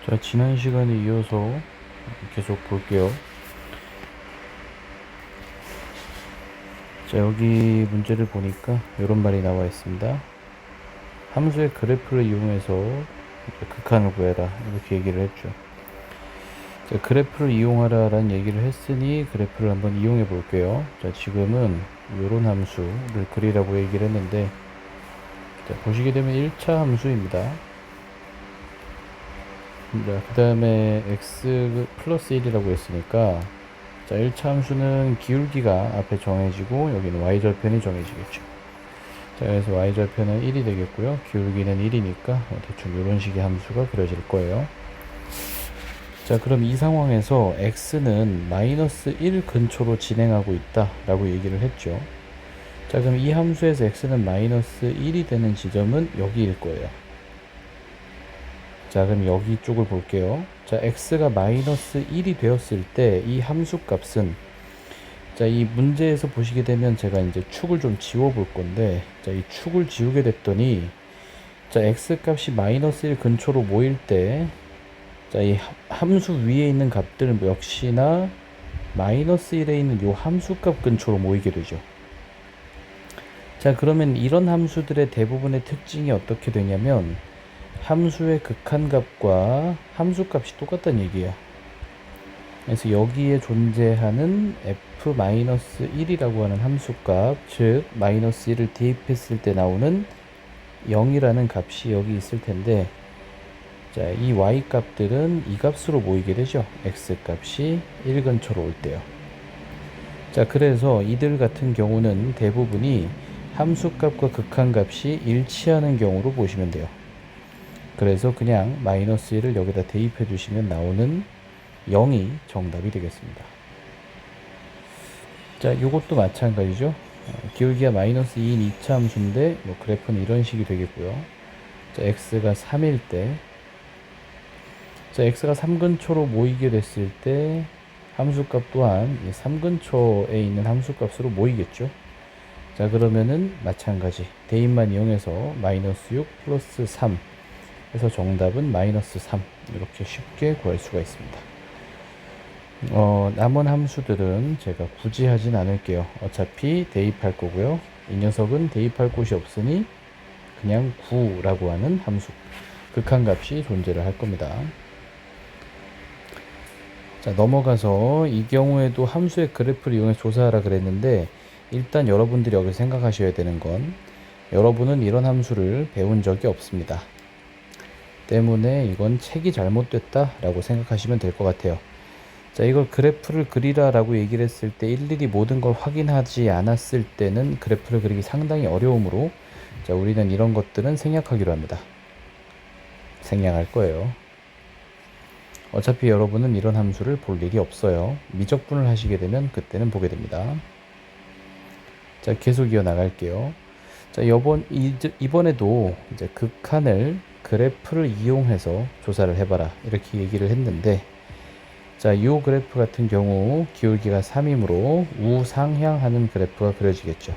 자, 지난 시간에 이어서 계속 볼게요. 자, 여기 문제를 보니까 이런 말이 나와 있습니다. 함수의 그래프를 이용해서 극한을 구해라, 이렇게 얘기를 했죠. 자, 그래프를 이용하라 라는 얘기를 했으니 그래프를 한번 이용해 볼게요. 자, 지금은 이런 함수를 그리라고 얘기를 했는데, 자, 보시게 되면 1차 함수입니다. 그 다음에 x 플러스 1이라고 했으니까, 자, 1차 함수는 기울기가 앞에 정해지고 여기는 y절편이 정해지겠죠. 자, 그래서 y절편은 1이 되겠고요. 기울기는 1이니까 대충 이런 식의 함수가 그려질 거예요. 자, 그럼 이 상황에서 x는 마이너스 1 근처로 진행하고 있다 라고 얘기를 했죠. 자, 그럼 이 함수에서 x는 마이너스 1이 되는 지점은 여기일 거예요. 자, 그럼 여기 쪽을 볼게요. 자, x가 마이너스 1이 되었을 때 이 함수 값은, 자, 이 문제에서 보시게 되면 제가 이제 축을 좀 지워 볼 건데, 자, 이 축을 지우게 됐더니, 자, x 값이 마이너스 1 근처로 모일 때, 자, 이 함수 위에 있는 값들 역시나 마이너스 1에 있는 요 함수 값 근처로 모이게 되죠. 자, 그러면 이런 함수들의 대부분의 특징이 어떻게 되냐면, 함수의 극한값과 함수값이 똑같다는 얘기예요. 그래서 여기에 존재하는 f-1이라고 하는 함수값, 즉 마이너스 1을 대입했을 때 나오는 0이라는 값이 여기 있을 텐데, 자, 이 y값들은 이 값으로 모이게 되죠. x값이 1 근처로 올 때요. 자, 그래서 이들 같은 경우는 대부분이 함수값과 극한값이 일치하는 경우로 보시면 돼요. 그래서 그냥 마이너스 1을 여기다 대입해 주시면 나오는 0이 정답이 되겠습니다. 자, 이것도 마찬가지죠. 기울기가 마이너스 2인 2차 함수인데 그래프는 이런 식이 되겠고요. 자, x가 3일 때, 자, x가 3 근처로 모이게 됐을 때 함수값 또한 3 근처에 있는 함수값으로 모이겠죠. 자, 그러면은 마찬가지 대입만 이용해서 마이너스 6 플러스 3 해서 정답은 마이너스 3, 이렇게 쉽게 구할 수가 있습니다. 남은 함수들은 제가 굳이 하진 않을게요. 어차피 대입할 거고요. 이 녀석은 대입할 곳이 없으니 그냥 9라고 하는 함수, 극한값이 존재를 할 겁니다. 자, 넘어가서 이 경우에도 함수의 그래프를 이용해 조사하라 그랬는데, 일단 여러분들이 여기 생각하셔야 되는 건, 여러분은 이런 함수를 배운 적이 없습니다. 때문에 이건 책이 잘못됐다 라고 생각하시면 될 것 같아요. 자, 이걸 그래프를 그리라 라고 얘기를 했을 때 일일이 모든 걸 확인하지 않았을 때는 그래프를 그리기 상당히 어려우므로, 자, 우리는 이런 것들은 생략하기로 합니다. 생략할 거예요. 어차피 여러분은 이런 함수를 볼 일이 없어요. 미적분을 하시게 되면 그때는 보게 됩니다. 자, 계속 이어나갈게요. 자, 이번에도 이제 극한을 그래프를 이용해서 조사를 해봐라, 이렇게 얘기를 했는데, 자, 이 그래프 같은 경우 기울기가 3이므로 우상향하는 그래프가 그려지겠죠.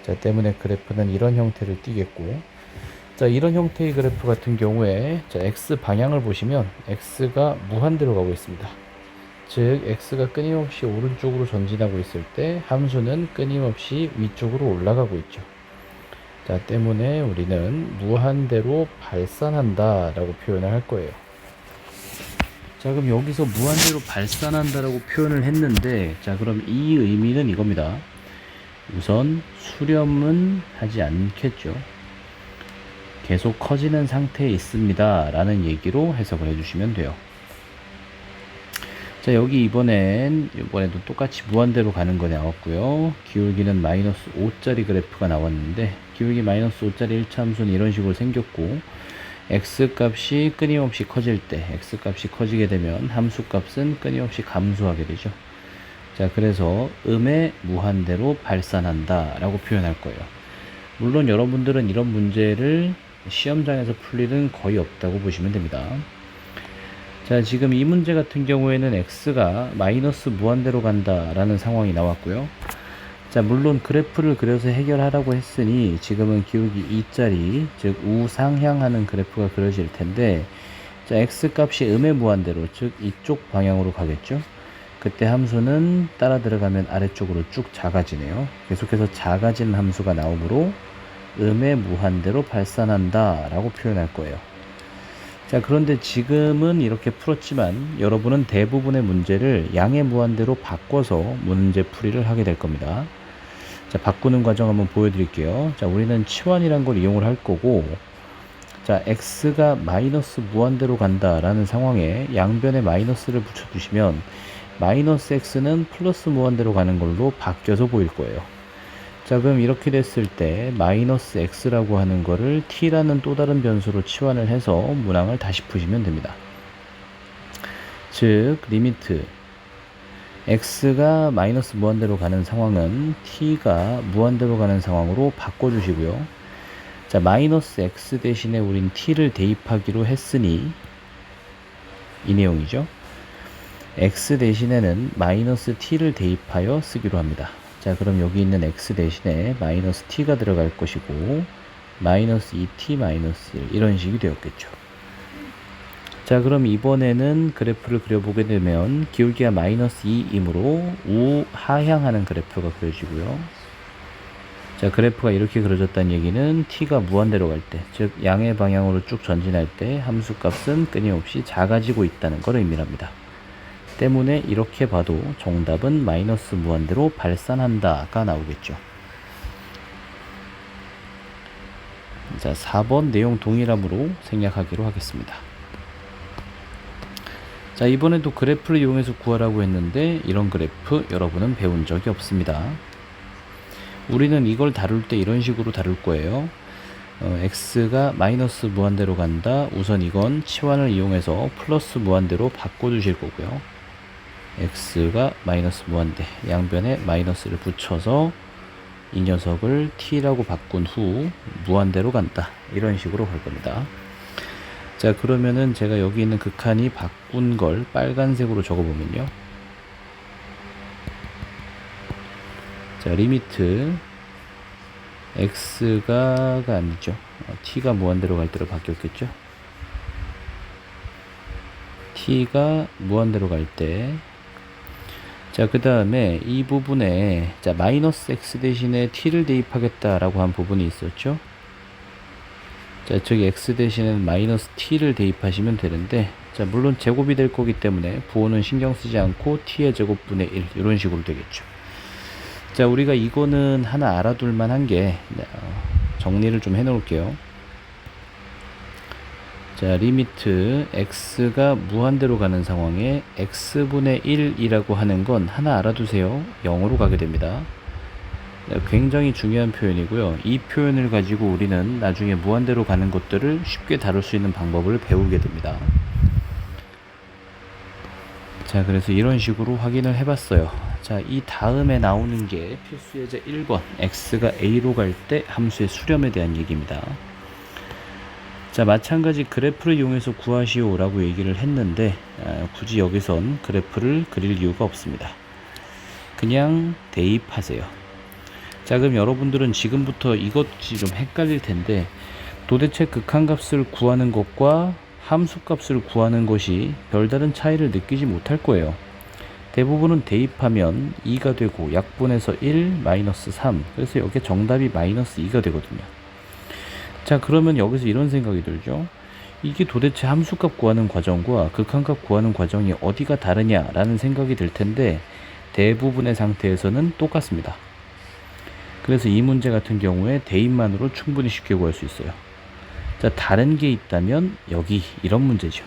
자, 때문에 그래프는 이런 형태를 띠겠고, 자, 이런 형태의 그래프 같은 경우에, 자, x 방향을 보시면 x가 무한대로 가고 있습니다. 즉 x가 끊임없이 오른쪽으로 전진하고 있을 때 함수는 끊임없이 위쪽으로 올라가고 있죠. 자, 때문에 우리는 무한대로 발산한다 라고 표현을 할 거예요. 자, 그럼 여기서 무한대로 발산한다 라고 표현을 했는데, 자, 그럼 이 의미는 이겁니다. 우선 수렴은 하지 않겠죠. 계속 커지는 상태에 있습니다 라는 얘기로 해석을 해주시면 돼요. 자, 여기 이번에도 똑같이 무한대로 가는 거 나왔고요. 기울기는 마이너스 5짜리 그래프가 나왔는데, 기울기 마이너스 5짜리 1차 함수는 이런 식으로 생겼고, x 값이 끊임없이 커질 때, x 값이 커지게 되면 함수 값은 끊임없이 감소하게 되죠. 자, 그래서 음의 무한대로 발산한다 라고 표현할 거예요. 물론 여러분들은 이런 문제를 시험장에서 풀 일은 거의 없다고 보시면 됩니다. 자, 지금 이 문제 같은 경우에는 x가 마이너스 무한대로 간다 라는 상황이 나왔고요. 자, 물론 그래프를 그려서 해결하라고 했으니 지금은 기울기 2짜리, 즉 우상향하는 그래프가 그려질 텐데, 자, x 값이 음의 무한대로, 즉 이쪽 방향으로 가겠죠. 그때 함수는 따라 들어가면 아래쪽으로 쭉 작아지네요. 계속해서 작아지는 함수가 나오므로 음의 무한대로 발산한다 라고 표현할 거예요. 자, 그런데 지금은 이렇게 풀었지만 여러분은 대부분의 문제를 양의 무한대로 바꿔서 문제 풀이를 하게 될 겁니다. 자, 바꾸는 과정 한번 보여드릴게요. 자, 우리는 치환이란 걸 이용을 할 거고, 자, x가 마이너스 무한대로 간다라는 상황에 양변에 마이너스를 붙여주시면 마이너스 x는 플러스 무한대로 가는 걸로 바뀌어서 보일 거예요. 자, 그럼 이렇게 됐을 때 마이너스 x라고 하는 거를 t라는 또 다른 변수로 치환을 해서 문항을 다시 푸시면 됩니다. 즉 리미트 x가 마이너스 무한대로 가는 상황은 t가 무한대로 가는 상황으로 바꿔주시고요. 자, 마이너스 x 대신에 우린 t를 대입하기로 했으니 이 내용이죠. x 대신에는 마이너스 t를 대입하여 쓰기로 합니다. 자, 그럼 여기 있는 x 대신에 마이너스 t가 들어갈 것이고 마이너스 2t 마이너스 1 이런 식이 되었겠죠. 자, 그럼 이번에는 그래프를 그려보게 되면 기울기가 마이너스 2이므로 우하향하는 그래프가 그려지고요. 자, 그래프가 이렇게 그려졌다는 얘기는 t가 무한대로 갈 때, 즉 양의 방향으로 쭉 전진할 때 함수값은 끊임없이 작아지고 있다는 걸 의미합니다. 때문에 이렇게 봐도 정답은 마이너스 무한대로 발산한다가 나오겠죠. 자, 4번 내용 동일함으로 생략하기로 하겠습니다. 자, 이번에도 그래프를 이용해서 구하라고 했는데 이런 그래프 여러분은 배운 적이 없습니다. 우리는 이걸 다룰 때 이런 식으로 다룰 거예요. x가 마이너스 무한대로 간다. 우선 이건 치환을 이용해서 플러스 무한대로 바꿔주실 거고요. x가 마이너스 무한대, 양변에 마이너스를 붙여서 이 녀석을 t라고 바꾼 후 무한대로 간다. 이런 식으로 갈 겁니다. 자, 그러면은 제가 여기 있는 극한이 바꾼 걸 빨간색으로 적어보면요. 자, 리미트 x가 아니죠. t가 무한대로 갈 때로 바뀌었겠죠. t가 무한대로 갈 때, 자, 그 다음에 이 부분에 자 마이너스 x 대신에 t를 대입하겠다라고 한 부분이 있었죠. 자, 저기 x 대신에는 마이너스 t를 대입하시면 되는데, 자, 물론 제곱이 될 거기 때문에 부호는 신경 쓰지 않고 t의 제곱분의 1 이런 식으로 되겠죠. 자, 우리가 이거는 하나 알아둘 만한 게 정리를 좀 해 놓을게요. 자, 리미트 x가 무한대로 가는 상황에 x분의 1이라고 하는 건 하나 알아두세요. 0으로 가게 됩니다. 굉장히 중요한 표현이고요. 이 표현을 가지고 우리는 나중에 무한대로 가는 것들을 쉽게 다룰 수 있는 방법을 배우게 됩니다. 자, 그래서 이런 식으로 확인을 해봤어요. 자, 이 다음에 나오는 게 필수 예제 1번 x가 a로 갈 때 함수의 수렴에 대한 얘기입니다. 자, 마찬가지 그래프를 이용해서 구하시오 라고 얘기를 했는데 굳이 여기선 그래프를 그릴 이유가 없습니다. 그냥 대입하세요. 자, 그럼 여러분들은 지금부터 이것이 좀 헷갈릴 텐데 도대체 극한값을 구하는 것과 함수값을 구하는 것이 별다른 차이를 느끼지 못할 거예요. 대부분은 대입하면 2가 되고 약분해서 1 마이너스 3, 그래서 여기에 정답이 마이너스 2가 되거든요. 자, 그러면 여기서 이런 생각이 들죠. 이게 도대체 함수값 구하는 과정과 극한값 구하는 과정이 어디가 다르냐라는 생각이 들 텐데 대부분의 상태에서는 똑같습니다. 그래서 이 문제 같은 경우에 대입만으로 충분히 쉽게 구할 수 있어요. 자, 다른 게 있다면 여기 이런 문제죠.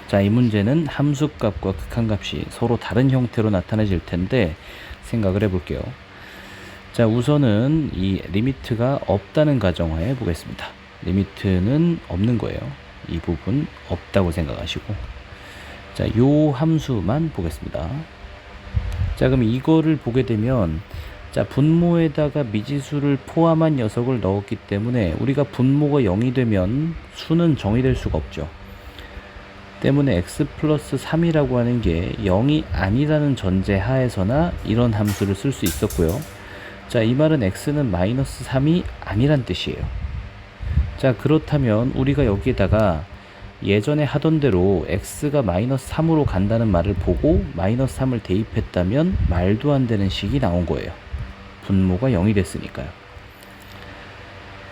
자, 이 문제는 함수값과 극한값이 서로 다른 형태로 나타나질 텐데 생각을 해볼게요. 자, 우선은 이 리미트가 없다는 가정하에 보겠습니다. 리미트는 없는 거예요. 이 부분 없다고 생각하시고, 자, 요 함수만 보겠습니다. 자, 그럼 이거를 보게 되면 자, 분모에다가 미지수를 포함한 녀석을 넣었기 때문에 우리가 분모가 0이 되면 수는 정의될 수가 없죠. 때문에 x 플러스 3이라고 하는 게 0이 아니라는 전제 하에서나 이런 함수를 쓸 수 있었고요. 자, 이 말은 x는 마이너스 3이 아니란 뜻이에요. 자, 그렇다면 우리가 여기에다가 예전에 하던 대로 x가 마이너스 3으로 간다는 말을 보고 마이너스 3을 대입했다면 말도 안 되는 식이 나온 거예요. 분모가 0이 됐으니까요.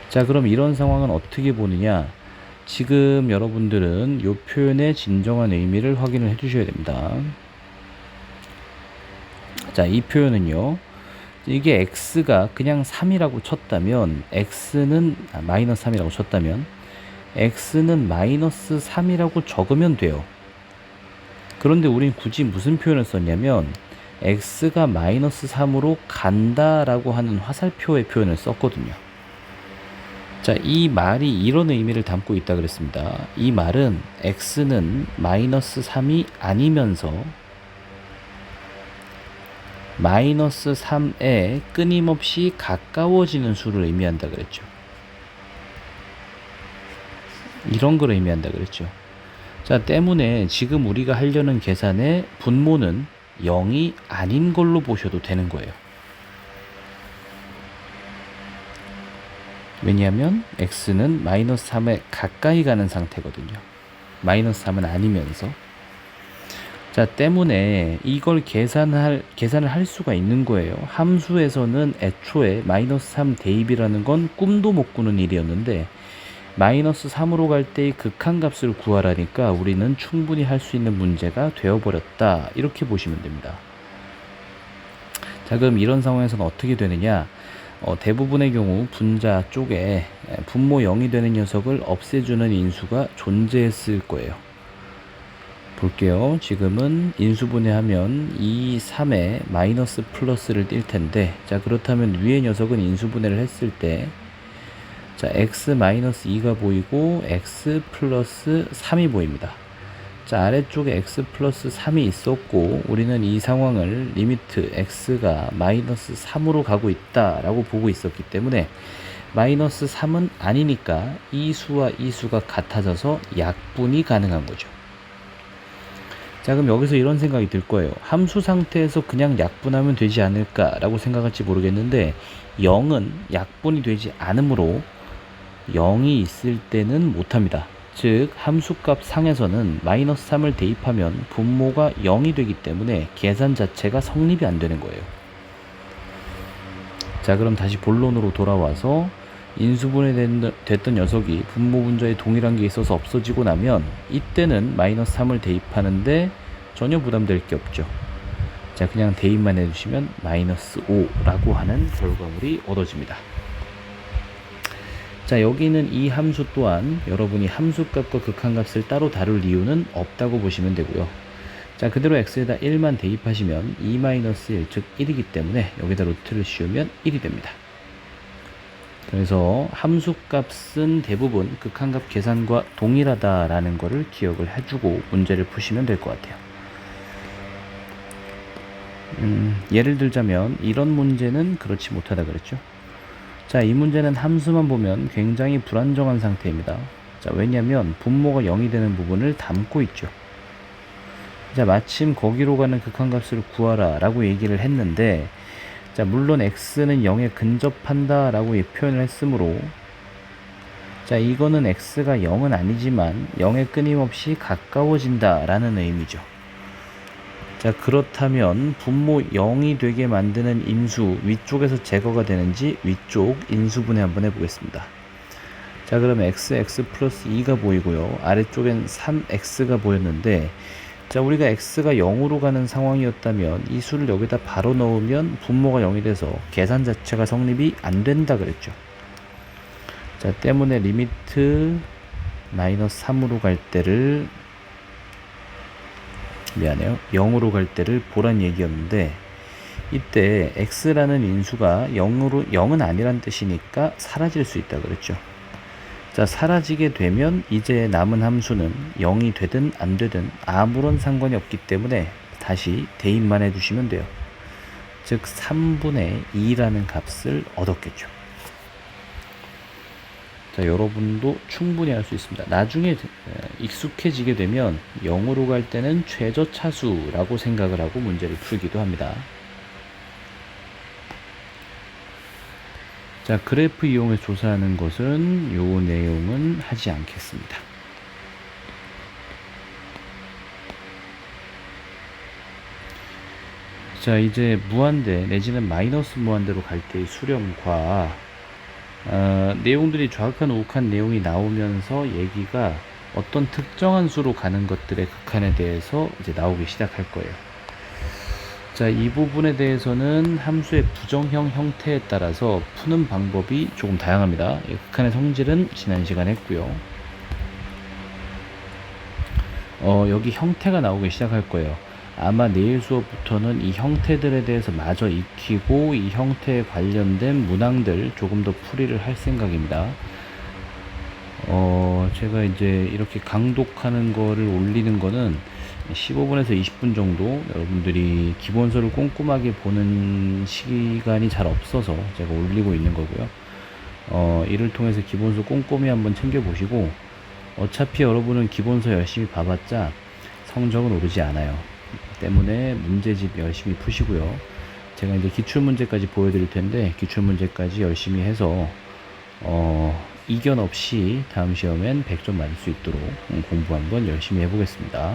자, 그럼 이런 상황은 어떻게 보느냐? 지금 여러분들은 이 표현의 진정한 의미를 확인을 해 주셔야 됩니다. 자, 이 표현은요, 이게 x가 그냥 3이라고 쳤다면 x는 마이너스 3이라고 쳤다면 x는 마이너스 3이라고 적으면 돼요. 그런데 우린 굳이 무슨 표현을 썼냐면 x가 마이너스 3으로 간다라고 하는 화살표의 표현을 썼거든요. 자, 이 말이 이런 의미를 담고 있다 그랬습니다. 이 말은 x는 마이너스 3이 아니면서 마이너스 3에 끊임없이 가까워지는 수를 의미한다 그랬죠. 이런 걸 의미한다 그랬죠. 자, 때문에 지금 우리가 하려는 계산의 분모는 0이 아닌 걸로 보셔도 되는 거예요. 왜냐하면 x는 마이너스 3에 가까이 가는 상태거든요. 마이너스 3은 아니면서. 자, 때문에 이걸 계산을 할 수가 있는 거예요. 함수에서는 애초에 마이너스 3 대입이라는 건 꿈도 못 꾸는 일이었는데 마이너스 3으로 갈 때의 극한값을 구하라니까 우리는 충분히 할 수 있는 문제가 되어버렸다. 이렇게 보시면 됩니다. 자, 그럼 이런 상황에서는 어떻게 되느냐? 대부분의 경우 분자 쪽에 분모 0이 되는 녀석을 없애주는 인수가 존재했을 거예요. 볼게요. 지금은 인수분해하면 이 3에 마이너스 플러스를 띌 텐데, 자, 그렇다면 위의 녀석은 인수분해를 했을 때, 자, x 마이너스 2가 보이고 x 플러스 3이 보입니다. 자, 아래쪽에 x 플러스 3이 있었고 우리는 이 상황을 리미트 x가 마이너스 3으로 가고 있다라고 보고 있었기 때문에 마이너스 3은 아니니까 이 수와 이 수가 같아져서 약분이 가능한 거죠. 자, 그럼 여기서 이런 생각이 들 거예요. 함수 상태에서 그냥 약분하면 되지 않을까라고 생각할지 모르겠는데 0은 약분이 되지 않으므로 0이 있을 때는 못합니다. 즉 함수값 상에서는 마이너스 3을 대입하면 분모가 0이 되기 때문에 계산 자체가 성립이 안 되는 거예요. 자, 그럼 다시 본론으로 돌아와서 인수분해 됐던 녀석이 분모 분자에 동일한 게 있어서 없어지고 나면 이때는 마이너스 3을 대입하는데 전혀 부담될 게 없죠. 자, 그냥 대입만 해주시면 마이너스 5라고 하는 결과물이 얻어집니다. 자, 여기는 이 함수 또한 여러분이 함수값과 극한값을 따로 다룰 이유는 없다고 보시면 되고요. 자, 그대로 x에다 1만 대입하시면 2-1, 즉 1이기 때문에 여기다 루트를 씌우면 1이 됩니다. 그래서 함수값은 대부분 극한값 계산과 동일하다라는 것을 기억을 해주고 문제를 푸시면 될 것 같아요. 예를 들자면 이런 문제는 그렇지 못하다 그랬죠. 자, 이 문제는 함수만 보면 굉장히 불안정한 상태입니다. 자, 왜냐하면 분모가 0이 되는 부분을 담고 있죠. 자, 마침 거기로 가는 극한값을 구하라 라고 얘기를 했는데, 자, 물론 x는 0에 근접한다 라고 표현을 했으므로, 자, 이거는 x가 0은 아니지만 0에 끊임없이 가까워진다 라는 의미죠. 자, 그렇다면 분모 0이 되게 만드는 인수 위쪽에서 제거가 되는지 위쪽 인수분해 한번 해보겠습니다. 자, 그러면 x 플러스 2가 보이고요. 아래쪽엔 3x가 보였는데, 자, 우리가 x가 0으로 가는 상황이었다면 이 수를 여기다 바로 넣으면 분모가 0이 돼서 계산 자체가 성립이 안 된다 그랬죠. 자, 때문에 리미트 마이너스 3으로 갈 때를 0으로 갈 때를 보란 얘기였는데, 이때 x라는 인수가 0은 아니란 뜻이니까 사라질 수 있다 그랬죠. 자, 사라지게 되면 이제 남은 함수는 0이 되든 안 되든 아무런 상관이 없기 때문에 다시 대입만 해주시면 돼요. 즉 3분의 2라는 값을 얻었겠죠. 자, 여러분도 충분히 할 수 있습니다. 나중에 익숙해지게 되면 0으로 갈 때는 최저차수라고 생각을 하고 문제를 풀기도 합니다. 자, 그래프 이용해서 조사하는 것은 요 내용은 하지 않겠습니다. 자, 이제 무한대 내지는 마이너스 무한대로 갈 때의 수렴과 내용들이 좌극한 우극한 내용이 나오면서 얘기가 어떤 특정한 수로 가는 것들의 극한에 대해서 이제 나오기 시작할 거예요. 자, 이 부분에 대해서는 함수의 부정형 형태에 따라서 푸는 방법이 조금 다양합니다. 극한의 성질은 지난 시간에 했고요. 여기 형태가 나오기 시작할 거예요. 아마 내일 수업부터는 이 형태들에 대해서 마저 익히고 이 형태에 관련된 문항들 조금 더 풀이를 할 생각입니다. 제가 이제 이렇게 강독하는 거를 올리는 거는 15분에서 20분 정도 여러분들이 기본서를 꼼꼼하게 보는 시간이 잘 없어서 제가 올리고 있는 거고요. 이를 통해서 기본서 꼼꼼히 한번 챙겨보시고, 어차피 여러분은 기본서 열심히 봐봤자 성적은 오르지 않아요. 때문에 문제집 열심히 푸시고요. 제가 이제 기출문제까지 보여드릴 텐데 기출문제까지 열심히 해서 이견 없이 다음 시험엔 100점 맞을 수 있도록 공부 한번 열심히 해보겠습니다.